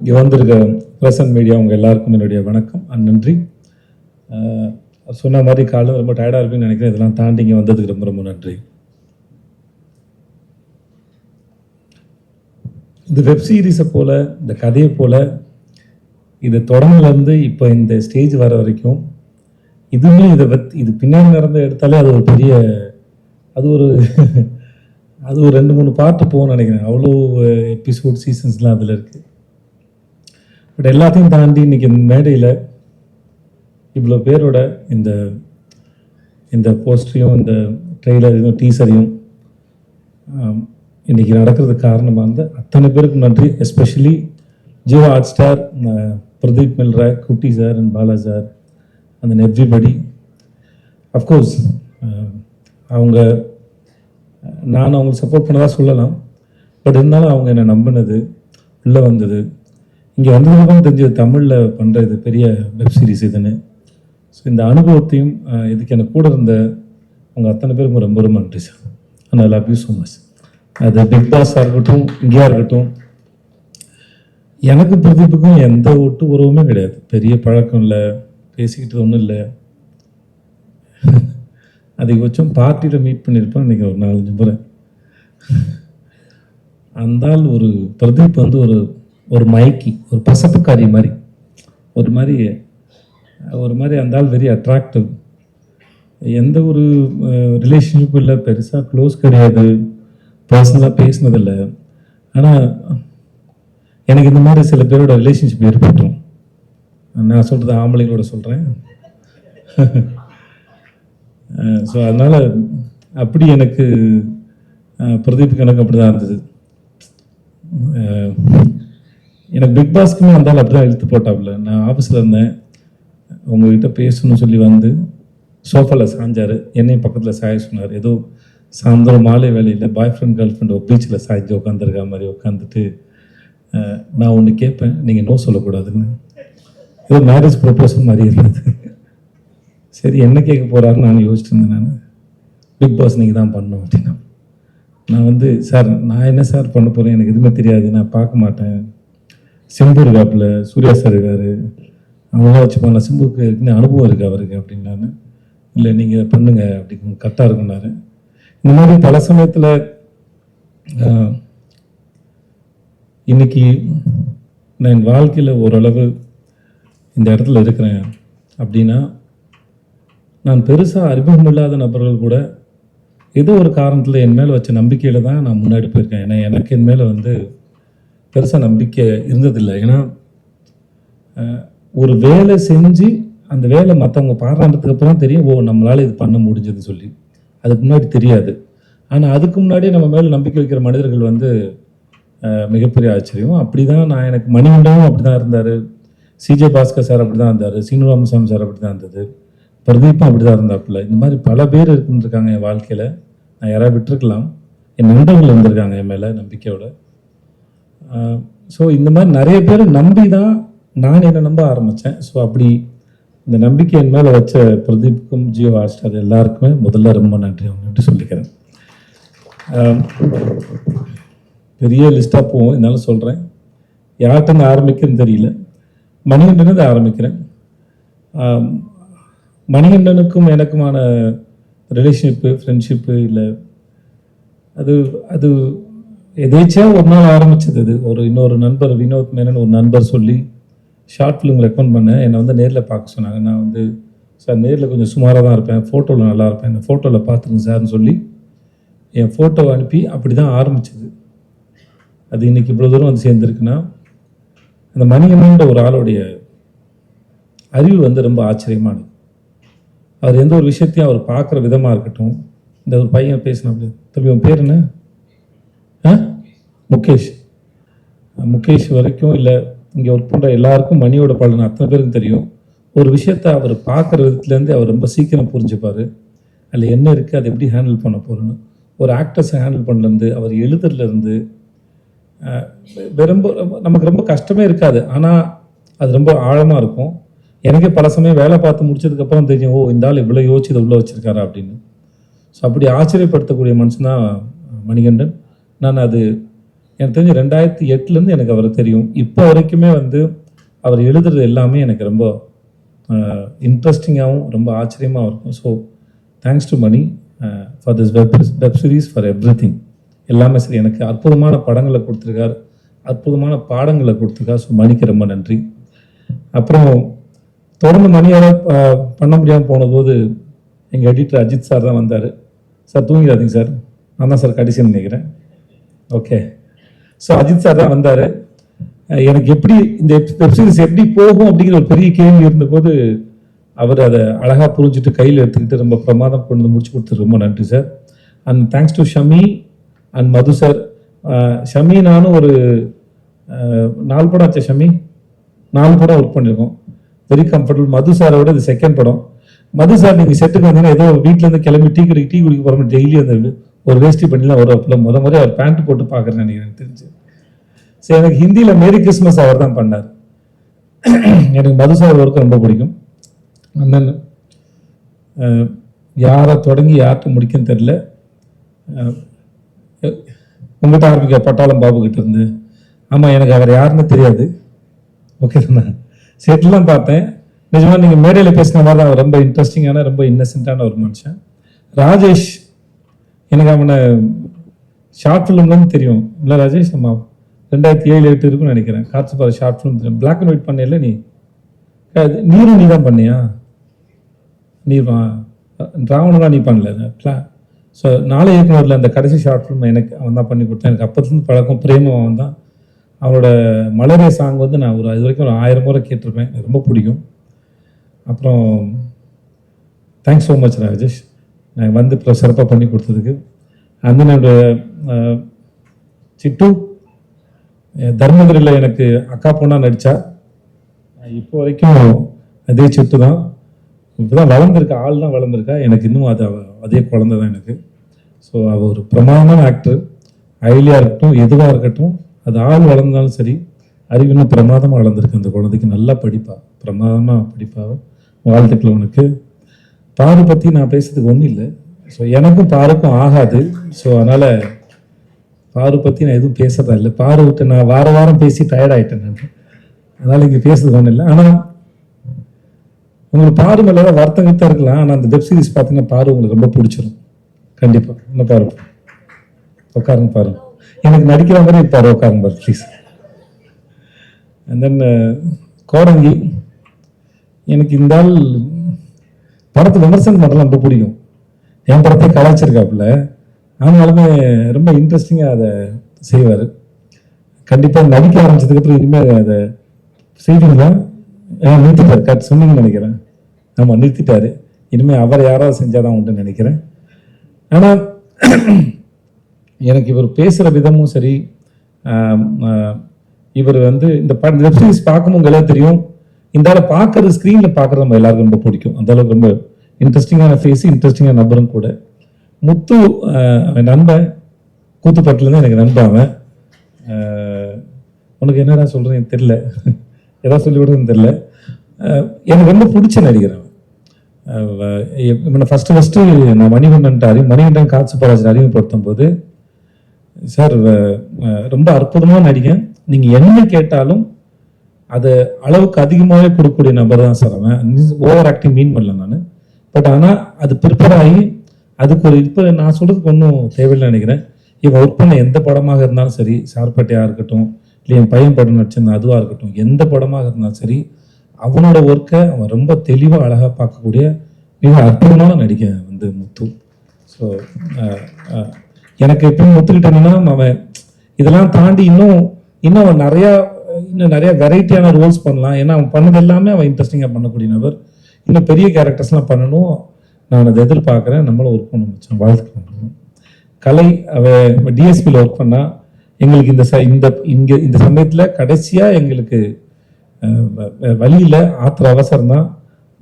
இங்கே வந்திருக்க present media உங்கள் எல்லாருக்கும் என்னுடைய வணக்கம் நன்றி. சொன்ன மாதிரி காலையில் ரொம்ப டயர்டாக இருக்குன்னு நினைக்கிறேன். இதெல்லாம் தாண்டி இங்கே வந்ததுக்கு ரொம்ப ரொம்ப நன்றி. இந்த வெப் சீரிஸை போல், இந்த கதையை போல், இது தொடங்கிலேருந்து இப்போ இந்த ஸ்டேஜ் வர வரைக்கும் இதுவுமே இது பின்னாடி நடந்த எடுத்தாலே அது ஒரு பெரிய அது ஒரு 2-3 பார்ட்டு போகும்னு நினைக்கிறேன். அவ்வளோ எபிசோட் சீசன்ஸ்லாம் அதில் இருக்குது. பட் எல்லாத்தையும் தாண்டி இன்றைக்கி மேடையில் இவ்வளோ பேரோட இந்த போஸ்டரையும் இந்த ட்ரெய்லரையும் டீசரையும் இன்றைக்கி நடக்கிறதுக்கு காரணமாக இருந்த அத்தனை பேருக்கு நன்றி. Especially Jio Hotstar, Pradeep Milroy, Kutty sir and Bala sir and everybody. Of course நான் அவங்களுக்கு சப்போர்ட் பண்ணதாக சொல்லலாம். பட் இருந்தாலும் அவங்க என்னை நம்பினது, உள்ளே வந்தது, இங்கே வந்ததுக்கும் தெரிஞ்சது தமிழில் பண்ணுற இது பெரிய வெப் சீரிஸ் இதுன்னு. ஸோ இந்த அனுபவத்தையும் இதுக்கு எனக்கு கூட இருந்த அவங்க அத்தனை பேருக்கும் ரொம்ப ரொம்ப நன்றி sir. And I love you so much. அது பிக் பாஸாக இருக்கட்டும், இங்கேயா இருக்கட்டும், எனக்கு பிரதீப்புக்கும் எந்த ஒட்டு உறவுமே கிடையாது. பெரிய பழக்கம் இல்லை, பேசிக்கிட்டு ஒன்றும் இல்லை. அதிகபட்சம் பார்ட்டியில் மீட் பண்ணியிருப்பேன் இன்றைக்கி ஒரு 4-5 முறை. அந்தால் ஒரு பிரதீப் வந்து ஒரு மயக்கி, ஒரு பசப்புக்காரி மாதிரி, ஒரு மாதிரி அந்தால் வெரி அட்ராக்டிவ். எந்த ஒரு ரிலேஷன்ஷிப்பும் இல்லை, பெருசாக க்ளோஸ் கிடையாது, பர்சனலாக பேசினதில்லை. ஆனால் எனக்கு இந்த மாதிரி சில பேரோட ரிலேஷன்ஷிப் ஏற்பட்டுரும். நான் சொல்கிறது ஆம்பளைங்களோட சொல்கிறேன். ஸோ அதனால் அப்படி எனக்கு பிரதீப்புக்கு எனக்கு அப்படி தான் இருந்தது. எனக்கு பிக் பாஸ்க்குமே வந்தாலும் அப்படி தான் இழுத்து போட்டாப்புல. நான் ஆஃபீஸில் இருந்தேன், உங்கள்கிட்ட பேசணும்னு சொல்லி வந்து சோஃபாவில் சாஞ்சார், என்னையும் பக்கத்தில் சாய சொன்னார். ஏதோ சாயந்தரம் மாலை வேலையில் பாய் ஃப்ரெண்ட் கேர்ள் ஃப்ரெண்ட் பீச்சில் சாய்ச்சி உட்காந்துருக்கா மாதிரி உட்காந்துட்டு நான் ஒன்று கேட்பேன், நீங்கள் நோ சொல்லக்கூடாதுன்னு. ஏதோ மேரேஜ் ப்ரொப்போசல் மாதிரி இருந்தது. சரி என்ன கேட்க போகிறாருன்னு நான் யோசிச்சுட்டு இருந்தேன். நான் பிக் பாஸ் நீங்கள் தான் பண்ணணும் அப்படின்னா, நான் வந்து சார் நான் என்ன சார் பண்ண போகிறேன், எனக்கு எதுவுமே தெரியாது, நான் பார்க்க மாட்டேன். சிம்பு இருக்காப்புல, சூர்யா சார் இருக்காரு, அவங்களாம் வச்சு பண்ணலாம், சிம்புக்கு இருக்குன்னு அனுபவம் இருக்குது அவருக்கு அப்படின்னாரு. இல்லை நீங்கள் பண்ணுங்க அப்படி கரெக்டாக இருக்குன்னாரு. இந்த மாதிரி பல சமயத்தில் இன்னைக்கு நான் என் வாழ்க்கையில் ஓரளவு இந்த இடத்துல இருக்கிறேன் அப்படின்னா, நான் பெருசாக அறிமுகம் இல்லாத நபர்கள் கூட ஏதோ ஒரு காரணத்தில் என் மேலே வச்ச நம்பிக்கையில் தான் நான் முன்னாடி போயிருக்கேன். ஏன்னா எனக்கு என் மேலே வந்து பெருசாக நம்பிக்கை இருந்ததில்லை. ஏன்னா ஒரு வேலை செஞ்சு அந்த வேலை மற்றவங்க பாராட்டுறதுக்கு அப்புறம் தெரியும், ஓ நம்மளால் இது பண்ண முடிஞ்சதுன்னு சொல்லி. அதுக்கு முன்னாடி தெரியாது. ஆனால் அதுக்கு முன்னாடியே நம்ம மேலே நம்பிக்கை வைக்கிற மனிதர்கள் வந்து மிகப்பெரிய ஆச்சரியம். அப்படி தான் நான் எனக்கு மணிகண்டனும் அப்படி தான் இருந்தார், சிஜே பாஸ்கர் சார் அப்படி தான் இருந்தார், சீனு ராமசாமி சார் அப்படி தான் இருந்தது, பிரதீப்பும் அப்படி தான் இருந்தாப்புல. இந்த மாதிரி பல பேர் இருக்காங்க என் வாழ்க்கையில். நான் யாராவது விட்டுருக்கலாம், என் நண்பர்கள் இருந்திருக்காங்க என் மேலே நம்பிக்கையோட. ஸோ இந்த மாதிரி நிறைய பேர் நம்பி தான் நான் என்னை நம்ப ஆரம்பித்தேன். ஸோ அப்படி இந்த நம்பிக்கை என் மேலே வச்ச பிரதீப்புக்கும் ஜியோ ஹாட் ஸ்டார் எல்லாருக்குமே முதல்ல ரொம்ப நன்றி அவங்க சொல்லிக்கிறேன். பெரிய லிஸ்ட்டாக போவோம், இருந்தாலும் சொல்கிறேன். யார்கிட்ட ஆரம்பிக்கிறதுன்னு தெரியல. மணிகண்டனது ஆரம்பிக்கிறேன். மணிகண்டனுக்கும் எனக்குமான ரிலேஷன்ஷிப்பு, ஃப்ரெண்ட்ஷிப்பு இல்லை, அது எதேச்சியாக ஒரு நாள் ஆரம்பித்தது. அது இன்னொரு நண்பர் வினோத் மேனன் ஒரு நண்பர் சொல்லி ஷார்ட் ஃபிலிம் ரெக்கமெண்ட் பண்ணேன். என்னை வந்து நேரில் பார்க்க சொன்னாங்க. நான் வந்து சார் நேரில் கொஞ்சம் சுமாராக தான் இருப்பேன், ஃபோட்டோவில் நல்லா இருப்பேன், இந்த ஃபோட்டோவில் பார்த்துருங்க சார்னு சொல்லி என் ஃபோட்டோவை அனுப்பி அப்படி தான் ஆரம்பிச்சது. அது இன்றைக்கி இவ்வளோ தூரம் வந்து சேர்ந்துருக்குன்னா அந்த மணிகண்டன்ற ஒரு ஆளுடைய அறிவு வந்து ரொம்ப ஆச்சரியமானது. அவர் எந்த ஒரு விஷயத்தையும் அவர் பார்க்குற விதமாக இருக்கட்டும். இந்த ஒரு பையன் பேசினா அப்படி, தம்பி உன் பேர் என்ன? முகேஷ் வரைக்கும் இல்லை, இங்கே ஒர்க் பண்ணுற எல்லாருக்கும் மணியோட பலன் அத்தனை பேருக்கும் தெரியும். ஒரு விஷயத்தை அவர் பார்க்குற விதத்துலேருந்து அவர் ரொம்ப சீக்கிரம் புரிஞ்சுப்பார். அதில் என்ன இருக்குது, அதை எப்படி ஹேண்டில் பண்ண போகிறோன்னு. ஒரு ஆக்டர்ஸை ஹேண்டில் பண்ணலேருந்து அவர் எழுதுறதுலேருந்து ரொம்ப நமக்கு ரொம்ப கஷ்டமே இருக்காது. ஆனால் அது ரொம்ப ஆழமாக இருக்கும். எனக்கே பல சமயம் வேலை பார்த்து முடிச்சதுக்கப்புறம் தெரியும், ஓ இந்த ஆள் இவ்வளோ யோசிச்சு இதை உள்ளே வச்சுருக்காரா அப்படின்னு. ஸோ அப்படி ஆச்சரியப்படுத்தக்கூடிய மனுஷன் தான் மணிகண்டன். நான் அது எனக்கு தெரிஞ்சு 2008 எனக்கு அவரை தெரியும். இப்போ வரைக்குமே வந்து அவர் எழுதுறது எல்லாமே எனக்கு ரொம்ப இன்ட்ரெஸ்டிங்காகவும் ரொம்ப ஆச்சரியமாக இருக்கும். So thanks to Mani for this web series for everything. எல்லாமே சரி, எனக்கு அற்புதமான படங்களை கொடுத்துருக்கார், அற்புதமான பாடங்களை கொடுத்துருக்கார். ஸோ மணிக்கு ரொம்ப நன்றி. அப்புறம் தொடர்ந்து மணியால் பண்ண முடியாமல் போனபோது எங்கள் எடிட்டர் அஜித் சார் தான் வந்தார். சார் தூங்கிடாதீங்க சார், நான் தான் சார் கடைசின்னு நினைக்கிறேன். ஓகே, ஸோ அஜித் சார் தான் வந்தார். எனக்கு எப்படி இந்த வெப்சீரிஸ் எப்படி போகும் அப்படிங்கிற ஒரு பெரிய கேள்வி இருந்தபோது அவர் அதை அழகாக புரிஞ்சுட்டு கையில் எடுத்துக்கிட்டு ரொம்ப பிரமாதம் கொண்டு முடிச்சு கொடுத்து ரொம்ப நன்றி sir. And thanks to Shami and Madhu sir. Shami நானும் ஒரு 4 படம் ஆச்சு. ஷமி 4 படம் ஒர்க் பண்ணியிருக்கோம். Very comfortable. மது சாரோட இது செகண்ட் படம். மது சார் நீங்கள் செட்டுக்கு வந்தீங்கன்னா ஏதோ வீட்டிலேருந்து கிளம்பி டீ குடிக்க போகிற டெய்லி அந்த ஒரு வேஷ்டி பண்ணிலாம் வருவாப்புல. முறை அவர் பேண்ட் போட்டு பார்க்குறேன்னு எனக்கு தெரிஞ்சு. சரி, எனக்கு ஹிந்தியில் மேரி கிறிஸ்மஸ் அவர் தான் பண்ணார். எனக்கு மது சார் ஒர்க்கு ரொம்ப பிடிக்கும். அண்ணன் யாரை தொடங்கி யார்கிட்ட முடிக்குன்னு தெரில. உங்கள்கிட்ட ஆரம்பிக்க பட்டாளம் பாபு கிட்ட இருந்து. ஆமாம், எனக்கு அவர் யாருன்னு தெரியாது. ஓகே தானே, செட்லாம் பார்த்தேன். நிஜமாக நீங்கள் மேடையில் பேசின மாதிரி தான் அவர் ரொம்ப இன்ட்ரெஸ்டிங்கான ரொம்ப இன்னசென்ட்டான ஒரு மனுஷன். ராஜேஷ், எனக்கு அவனை ஷார்ட் ஃபிலிம்லாம் தெரியும் இல்லை ராஜேஷ்? நம்ம 2007-8 இருக்குன்னு நினைக்கிறேன். காற்று பாரு ஷார்ட் ஃபிலிம் தெரியும். பிளாக் அண்ட் ஒயிட் பண்ணல நீ? நீரும் நீ தான் பண்ணியா? நீர் ராவணெலாம் நீ பண்ணல. ஸோ நாளை இயக்குனரில் அந்த கடைசி ஷார்ட் ஃபிலிம் எனக்கு அவன் தான் பண்ணி கொடுத்தான். எனக்கு அப்போதுலேருந்து பழக்கம். பிரேமம் அவன் தான். அவனோட மலரே சாங் வந்து நான் இது வரைக்கும் ஒரு 1000 முறை கேட்டிருப்பேன். எனக்கு ரொம்ப பிடிக்கும். அப்புறம் தேங்க்ஸ் ஸோ மச் ராஜேஷ், நான் வந்து இப்போ சிறப்பாக பண்ணி கொடுத்ததுக்கு. அந்த என்னோட சிட்டு தர்மபுரியில் எனக்கு அக்கா பொண்ணாக நடித்தா. இப்போ வரைக்கும் அதே சிட்டு தான். இப்போ தான் வளர்ந்துருக்கா, ஆள் தான் வளர்ந்துருக்கா. எனக்கு இன்னும் அதே குழந்தை தான் எனக்கு. ஸோ அவள் ஒரு பிரமாதமான ஆக்டர். ஐலியாக இருக்கட்டும், எதுவாக இருக்கட்டும், அது ஆள் வளர்ந்தாலும் சரி, அறிவு இன்னும் பிரமாதமாக வளர்ந்துருக்கு அந்த குழந்தைக்கு. நல்லா படிப்பா, பிரமாதமாக படிப்பாவ. வாழ்த்துக்கள் உனக்கு. பாரு பற்றி நான் பேசுறதுக்கு ஒன்றும் இல்லை. ஸோ எனக்கும் பாருக்கும் ஆகாது. ஸோ அதனால் பாரு பற்றி நான் எதுவும் பேசுறதா இல்லை. பாரு விட்டு நான் வாரம் பேசி டயர்டாயிட்டேன் நான். அதனால் இங்கே பேசுறது ஒன்றும் இல்லை. ஆனால் உங்களுக்கு பாரு மேலே தான் வருத்தம் இருக்கலாம். ஆனால் அந்த வெப் சீரிஸ் பார்த்தீங்கன்னா பாரு உங்களுக்கு ரொம்ப பிடிச்சிரும் கண்டிப்பாக. இன்னும் பாரு, உட்காருங்க பாரு. எனக்கு நடிக்கிற மாதிரி பாரு, உட்காருங்க பாரு ப்ளீஸ். அண்ட் தென் கோடங்கி, எனக்கு இந்த ஆள் படத்தை விமர்சனம் பண்ணலாம் ரொம்ப பிடிக்கும். என் படத்தை கலாச்சிருக்காப்புல, ஆனாலுமே ரொம்ப இன்ட்ரெஸ்டிங்காக அதை செய்வார். கண்டிப்பாக நடிக்க ஆரம்பிச்சதுக்கப்புறம் இனிமேல் அதை செய்வீங்களா? நிறுத்திட்டார் சொன்னீங்கன்னு நினைக்கிறேன். ஆமாம், நிறுத்திட்டாரு. இனிமேல் அவர் யாராவது செஞ்சாதான் உண்டுன்னு நினைக்கிறேன். ஆனால் எனக்கு இவர் பேசுகிற விதமும் சரி, இவர் வந்து இந்த வெப் சீரிஸ் பார்க்கும்போது எல்லாம் தெரியும். இந்த ஆளை பார்க்கறது ஸ்க்ரீனில் பார்க்குறது நம்ம எல்லாருக்கும் ரொம்ப பிடிக்கும். அந்த அளவுக்கு ரொம்ப இன்ட்ரெஸ்டிங்கான ஃபேஸ், இன்ட்ரெஸ்டிங்கான நபரும் கூட. முத்து அவன் நண்பன், கூத்துப்பட்டுலேருந்து எனக்கு நண்பன் அவன். உனக்கு என்னடா சொல்கிறேன் தெரில, எதாவது சொல்லி விடுறதுன்னு தெரில. எனக்கு ரொம்ப பிடிச்ச நடிகர் அவன். ஃபஸ்ட்டு நான் மணிகண்டன் காட்சி பராஜன் அறிமுகப்படுத்தும் போது, சார் ரொம்ப அற்புதமாக நடிகன், நீங்கள் என்ன கேட்டாலும் அதை அளவுக்கு அதிகமாகவே கொடுக்கக்கூடிய நபர் தான் சார் அவன். ஓவர் ஆக்டிங் மீன் பண்ணல நான். பட் ஆனால் அது ப்ரிப்பேர் ஆகி அதுக்கு ஒரு இப்போ நான் சொல்கிறதுக்கு ஒன்றும் தேவையில்லை நினைக்கிறேன். இவன் ஒர்க் பண்ண எந்த படமாக இருந்தாலும் சரி, சார்பட்டையாக இருக்கட்டும், இல்லை என் பையன் படம் நடிச்சிருந்த அதுவாக இருக்கட்டும், எந்த படமாக இருந்தாலும் சரி, அவனோட ஒர்க்கை அவன் ரொம்ப தெளிவாக அழகாக பார்க்கக்கூடிய மிக அற்புதமான நடிகை வந்து முத்து. ஸோ எனக்கு எப்பயும் ஒத்துக்கிட்டேன்னா அவன் இதெல்லாம் தாண்டி இன்னும் அவன் நிறைய வெரைட்டியான ரோல்ஸ் பண்ணலாம். ஏன்னா அவன் பண்ணது எல்லாமே அவன் இன்ட்ரெஸ்டிங்காக பண்ணக்கூடிய நபர். இன்னும் பெரிய கேரக்டர்ஸ்லாம் பண்ணணும், நான் அதை எதிர்பார்க்குறேன். நம்மளும் ஒர்க் பண்ண முடிச்சோம். வாழ்த்துக்கள். கலை அவன் டிஎஸ்பியில் ஒர்க் பண்ணால் எங்களுக்கு இந்த சமயத்தில் கடைசியாக எங்களுக்கு வழியில் ஆத்திர அவசரம் தான்.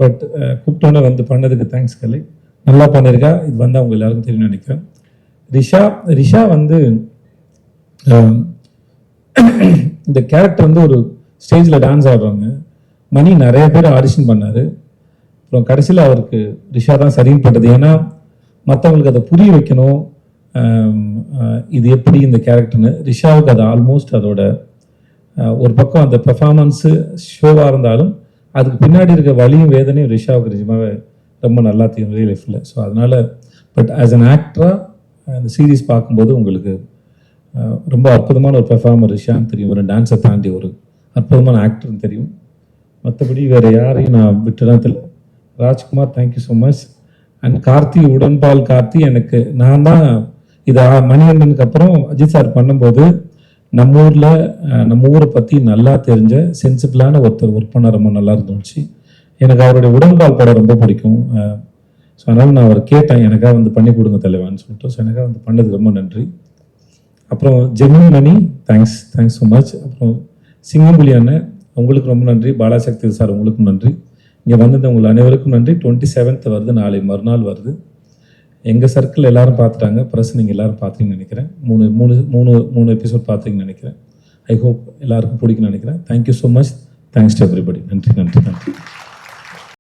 பட் கூப்பிட்டோன்னே வந்து பண்ணதுக்கு தேங்க்ஸ் கலை. நல்லா பண்ணியிருக்கா. இது வந்து அவங்க எல்லாருக்கும் தெரியும்னு நினைக்கிறேன். ரிஷா வந்து இந்த கேரக்டர் வந்து ஒரு ஸ்டேஜில் டான்ஸ் ஆடுறாங்க. மணி நிறைய பேர் ஆடிஷன் பண்ணார். அப்புறம் கடைசியில் அவருக்கு ரிஷா தான் சரின்னு பட்டது. ஏன்னா மற்றவங்களுக்கு அதை புரிய வைக்கணும், இது எப்படி இந்த கேரக்டர்னு ரிஷாவுக்கு அது ஆல்மோஸ்ட் அதோட ஒரு பக்கம் அந்த பெர்ஃபார்மன்ஸு ஷோவாக இருந்தாலும் அதுக்கு பின்னாடி இருக்க வலியும் வேதனையும் ரிஷாவுக்கு நிஜமாகவே ரொம்ப நல்லா தெரியும் ரியல் லைஃப்பில். ஸோ அதனால் பட் ஆஸ் அன் ஆக்டராக அந்த சீரீஸ் பார்க்கும்போது உங்களுக்கு ரொம்ப அற்புதமான ஒரு பெர்ஃபார்மர் ரிஷான்னு தெரியும், ஒரு டான்ஸை தாண்டி ஒரு அற்புதமான ஆக்டர்னு தெரியும். மற்றபடி வேறு யாரையும் நான் விட்டுதான் தெரியல. Rajkumar thank you so much. And Karthi, உடன்பால் கார்த்தி, எனக்கு நான் தான் இதை மணிகண்டனுக்கு அப்புறம் அஜித் சார் பண்ணும்போது நம்ம ஊரை பற்றி நல்லா தெரிஞ்ச சென்சிபிளான ஒருத்தர் ஒர்க் பண்ண ரொம்ப நல்லா இருந்துச்சு. எனக்கு அவருடைய உடன்பால் படம் ரொம்ப பிடிக்கும். ஸோ அதனால் நான் அவர் கேட்டேன், எனக்காக வந்து பண்ணி கொடுங்க தலைவான்னு சொல்லிட்டு. ஸோ எனக்காக வந்து பண்ணது ரொம்ப நன்றி. அப்புறம் ஜெமினி மணி தேங்க்ஸ் ஸோ மச். அப்புறம் சிங்கம்புலி அண்ணன் உங்களுக்கு ரொம்ப நன்றி. பாலாசக்தி சார் உங்களுக்கும் நன்றி. இங்கே வந்தது உங்கள் அனைவருக்கும் நன்றி. 27th வருது, நாளை மறுநாள் வருது. எங்கள் சர்க்கிள் எல்லாரும் பார்த்துட்டாங்க, ப்ரெஸ் நீங்கள் எல்லோரும் பார்த்தீங்கன்னு நினைக்கிறேன். மூணு எபிசோட் பார்த்தீங்கன்னு நினைக்கிறேன். ஐ ஹோப் எல்லாருக்கும் பிடிக்கும்னு நினைக்கிறேன். Thank you so much. Thanks to everybody. நன்றி.